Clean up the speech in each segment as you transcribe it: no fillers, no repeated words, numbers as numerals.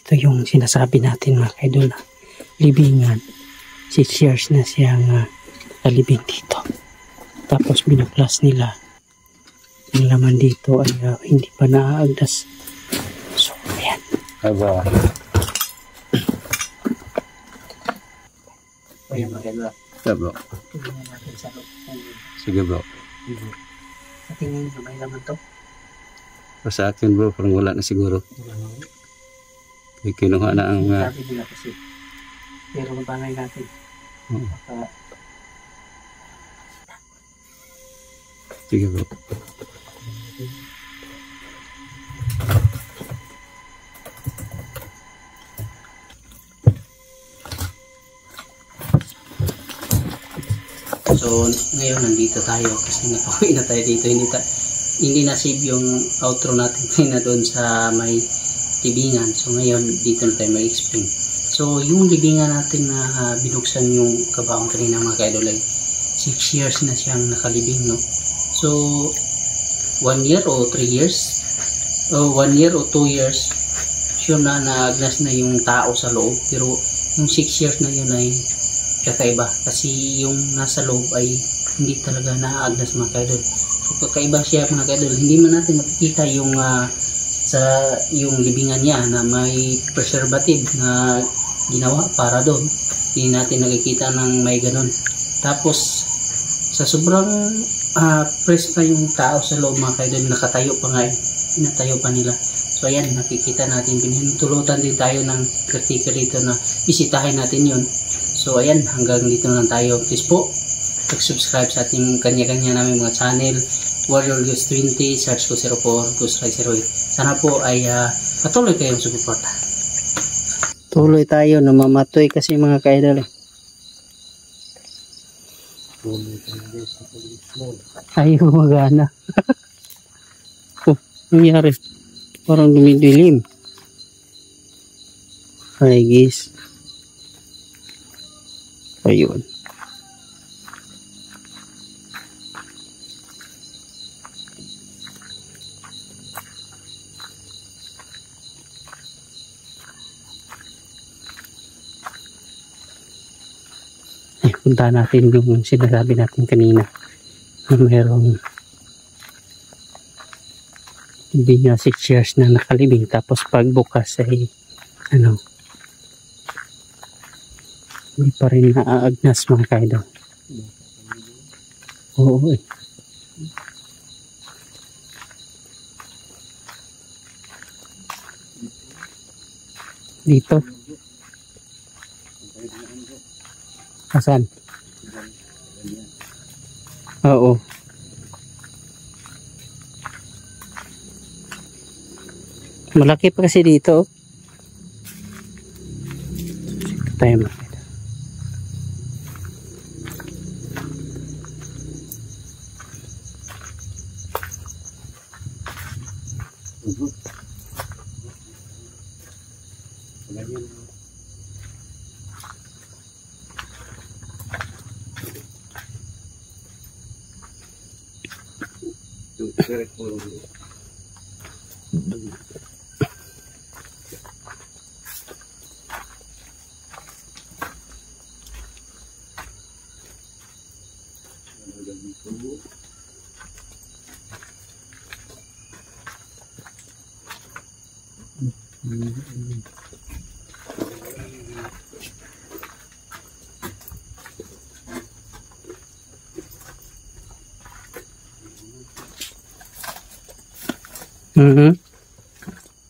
Ito yung sinasabi natin mga kaidol na libingan. 6 years na siyang nakalibing dito. Tapos binaklas nila. Ang laman dito ay hindi pa naaagdas. So, ayan. Aba. Ayan mga kaidol. Ito bro. Tingnan natin sa loob. Sige bro. Sa tingin nyo, may laman to? Sa akin bro, parang wala na siguro. May kinuha na ang... Sabi nila kasi. Pero mabangay natin. Baka... Sige bro. So, ngayon nandito tayo kasi napauwi na tayo dito. Hindi na save yung outro natin na doon sa may libingan. So, ngayon dito na tayo mag-explain. So, yung libingan natin na binuksan yung kabaong kanina mga kaidol ay 6 years na siyang nakalibing, no? So, 1 year o 3 years? O 1 year o 2 years, sure na naagnas na yung tao sa loob. Pero, yung 6 years na yun ay kakaiba kasi yung nasa loob ay hindi talaga naaagnas mga kaidol. So kakaiba siya mga kaidol. Hindi man natin makikita yung sa yung libingan niya na may preservative na ginawa para doon. Hindi natin nakikita ng may ganun. Tapos sa sobrang press pa yung tao sa loob mga kaidol, nakatayo pa nga, pinatayo pa nila. So ayan, nakikita natin, pinahintulutan din tayo ng kritika dito na bisitahin natin yun. So ayan, hanggang dito na lang tayo. Please po, subscribe sa ating kanya-kanya namin mga channel. Warrior Ghost 20, search ko 04, Ghost Rai 08. Sana po ay patuloy kayong suporta. Tuloy tayo na mamatoy kasi mga kaidol. Ayaw magana. Nangyari. Parang dumidilim. Ay guys. Ayun. Ay, punta natin yung sinasabi natin kanina na mayroong hindi nga 6 years na nakalibing tapos pagbukas ay hindi pa rin naaagnas mga kaidol. Oo eh. Dito. Asan? Oo. Malaki pa kasi dito. Ito tayo mga kaidol.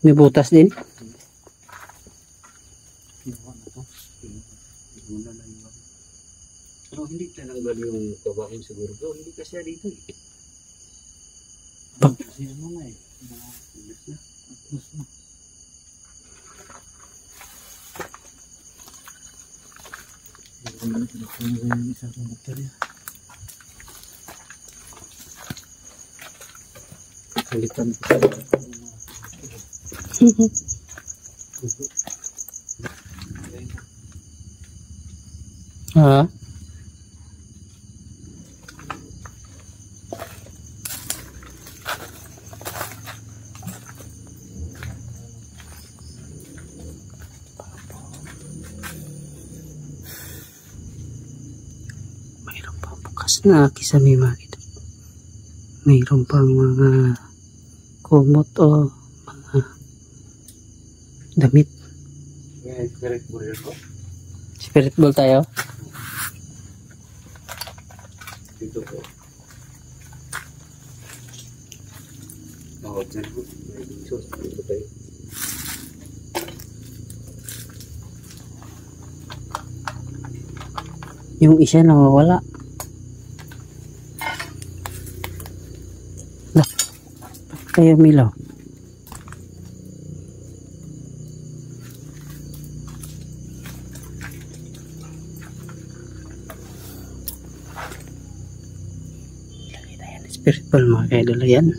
May butas din. Pero hindi tinanggal yung kabaong siguro. Bro, hindi kasi dito eh. Kasi ano nga eh. Kalitan ko Ha? taas na kisame mga idol. Mayroon pang mga kumot o mga damit. Spirit ball tayo. Dito po. Dito tayo. Yung isa nawawala. Lah, kayo milaw. Spirit ball mga kaidol yan.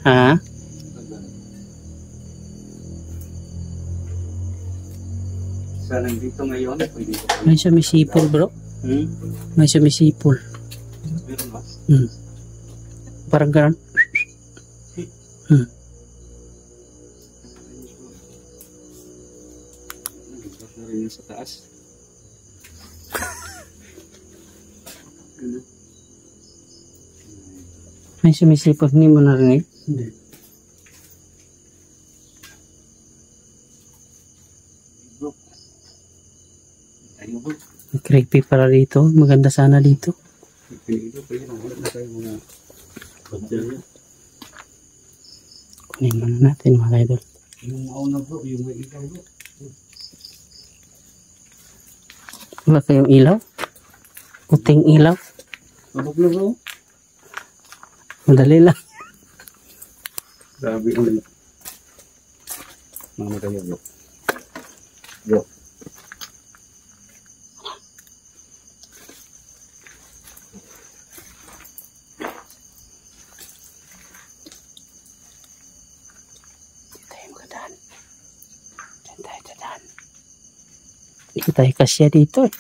Ha? Sa nandito ngayon, pwede ko. May sumisipol bro. May sumisipol. Meron ba? Parang ganun. Nandito rin sa taas. Ano? May sumisipol. Hindi mo narinig? Hindi. Ayun po. Creepy para dito. Maganda sana dito. Ito pa yun. Wala na tayo mga pagdala. Kunin muna natin mga idol. Yung mauna bro, yung may ikaw bro. Wala kayong ilaw? Puting ilaw? Mabog na bro. Madali lang. Grabe ang mga tayo bro. Bro. Hindi tayo kasya dito eh.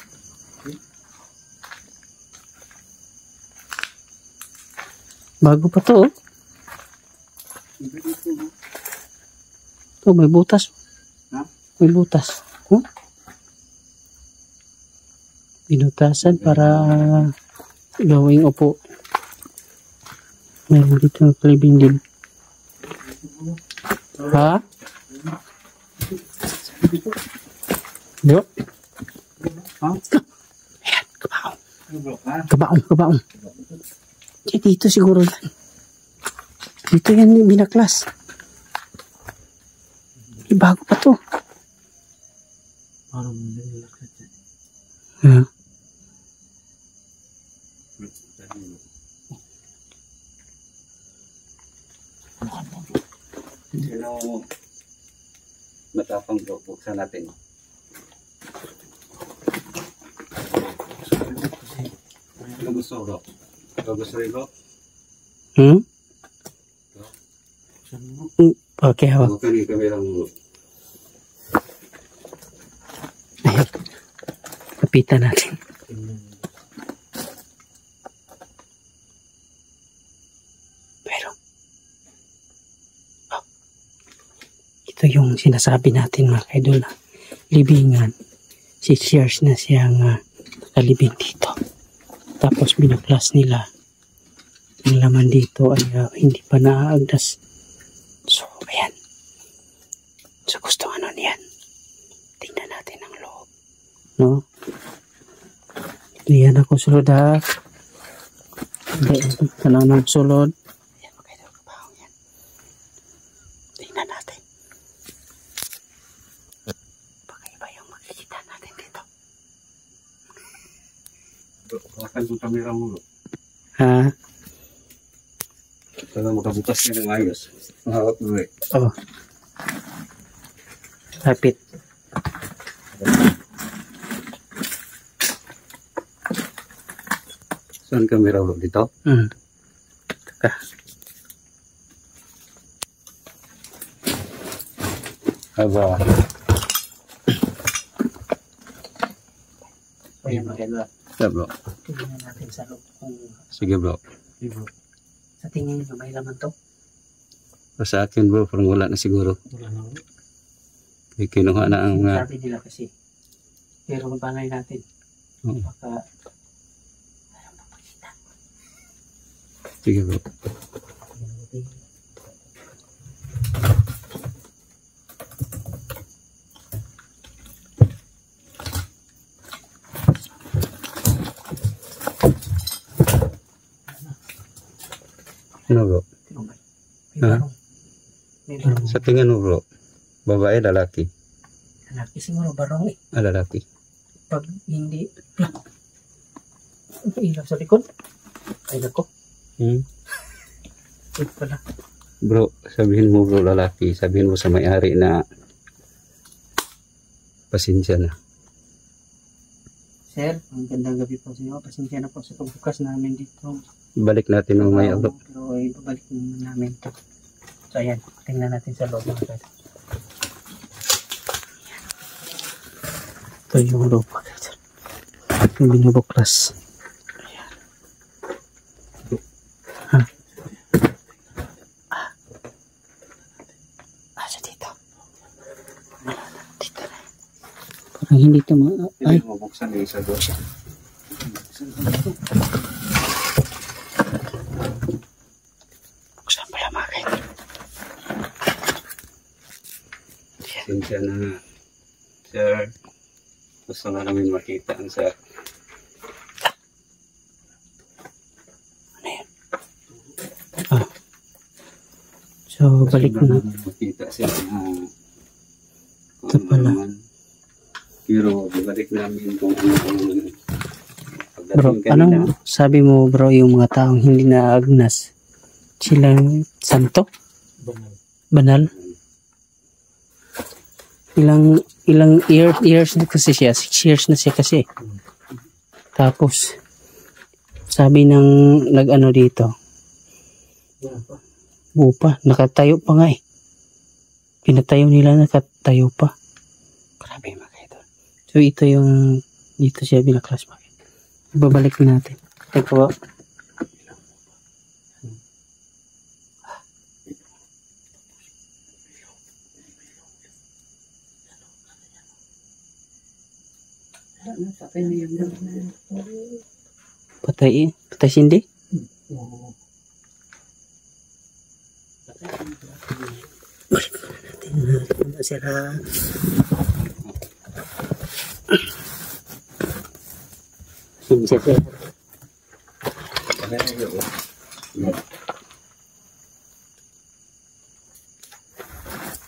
Bago pa to oh. Ito may butas. Ha? May butas. Oh. Binutasan para gawing upo. Mayroon dito ng kalibing din. Ha? Yo. Ha? Ayan, kabaong. Ha? Kabaong. Eh, dito siguro yan. Dito yan yung binaklas. Eh, bago pa to. Parang nilakad yan. Ha? Pero matapang bro, buksan natin. Ano gusto bro? Ano gusto rin bro? Okay, hawak. Bukan yung kamera mo. Ayan. Kapitan natin. Pero, oh, ito yung sinasabi natin mga kaidol na libingan. 6 years na siyang nakalibing dito. Tapos binaklas nila. Ang laman dito ay hindi pa naaagdas. So, ayan. So, gusto ano niyan. Tingnan natin ang loob. No? Diyan ako sulod ha. Hindi, tanong ng sulod. Ayan, magkaidaw ka ba yan? Tingnan natin. Baka iba yung makikita natin dito. Akan yung kamera mo bro. Ha? Para makabukas ka ng ayos. Mahawak mo eh. Oh. Lapit. Saan kamera bro? Dito? Teka. Aba. Ayan, maganda. Sa bro. Tingnan natin sa loob kung Sige bro. sa tingin nyo may laman to. Sa akin bro, parang wala na siguro. Wala na. Kinuha na ang mga... Sabi nila kasi. Pero magbanay natin. Oo. Baka Sige bro. Ano bro? Ha? May barong. Sa tingin mo bro, babae, lalaki? Lalaki siguro, barong eh. Ah, lalaki. Pag hindi, ilaw sa likod. Ay, nako. Wait pala. Bro, sabihin mo bro lalaki, sabihin mo sa may-ari na pasensya na. Sir, ang gandang gabi po sa inyo. Pasensya na po sa pagbukas namin dito. Balik natin mamaya bro. Pero ibabalik naman namin ito. So ayan, tingnan natin sa loob mga guys. Ito yung loob mga guys. Yung binubuklas. Ayan. Ha? Sa dito. Dito na. Parang hindi ito ay. Hindi mo buksan yung isa bro. Buksan pala mga guys. Pasensya na. Sir, gusto nga namin makita ang sa Ano yan? Ah. So, balik na. makita siya na Ito pala. Pero balik namin kung ano ang Bro, pagdating anong kanina. sabi mo bro yung mga taong hindi na agnas? Silang santo? Banal? Ilang years na kasi siya? 6 years na siya kasi. Tapos, sabi ng nag-ano dito, bupa, nakatayo pa nga eh. Pinatayo nila, nakatayo pa. Grabe mga idol. So ito yung, dito siya binaklas mga idol. Ibabalik natin. Teka po. Patay eh. Patay sindi? Balik natin na sila. Hindi siya sir.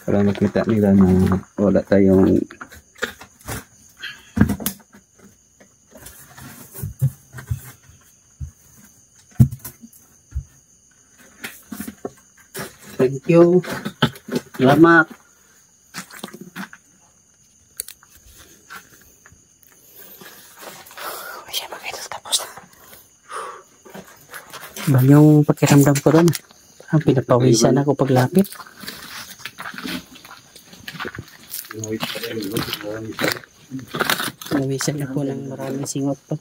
Para makita nila na wala tayong Thank you. Salamat. Ayan mga idol, tapos na. Ba yung pakiramdam ko doon? Ang pinapawisan ako paglapit. Pinawisan ako ng maraming singot pa.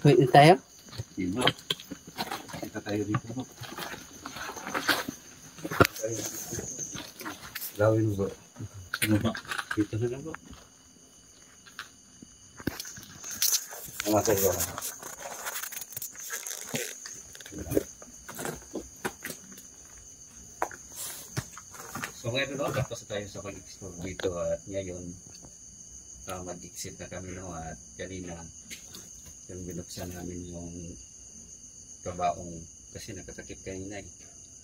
Wait na tayo? Kita tayo dito. Lawin mo ba? Ano ba? Dito na lang ba? Mamatay ba? So ngayon no, tapos tayo sa pag-explore dito at ngayon mag-exit na kami no at kanina yung binuksan namin yung kabaong kasi nakasakit kanina eh.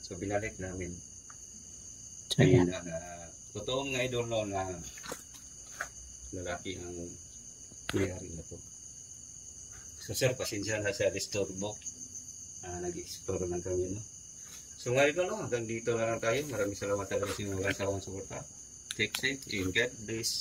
So binalik namin kanina na totoong nga idol no na lalaki ang nangyari na to. So sir, pasensya na sa disturbo. Nag-explore lang kami no. So ngayon no, hanggang dito na lang tayo. Maraming salamat talaga sa mga kasawang suporta. Take safe and God bless.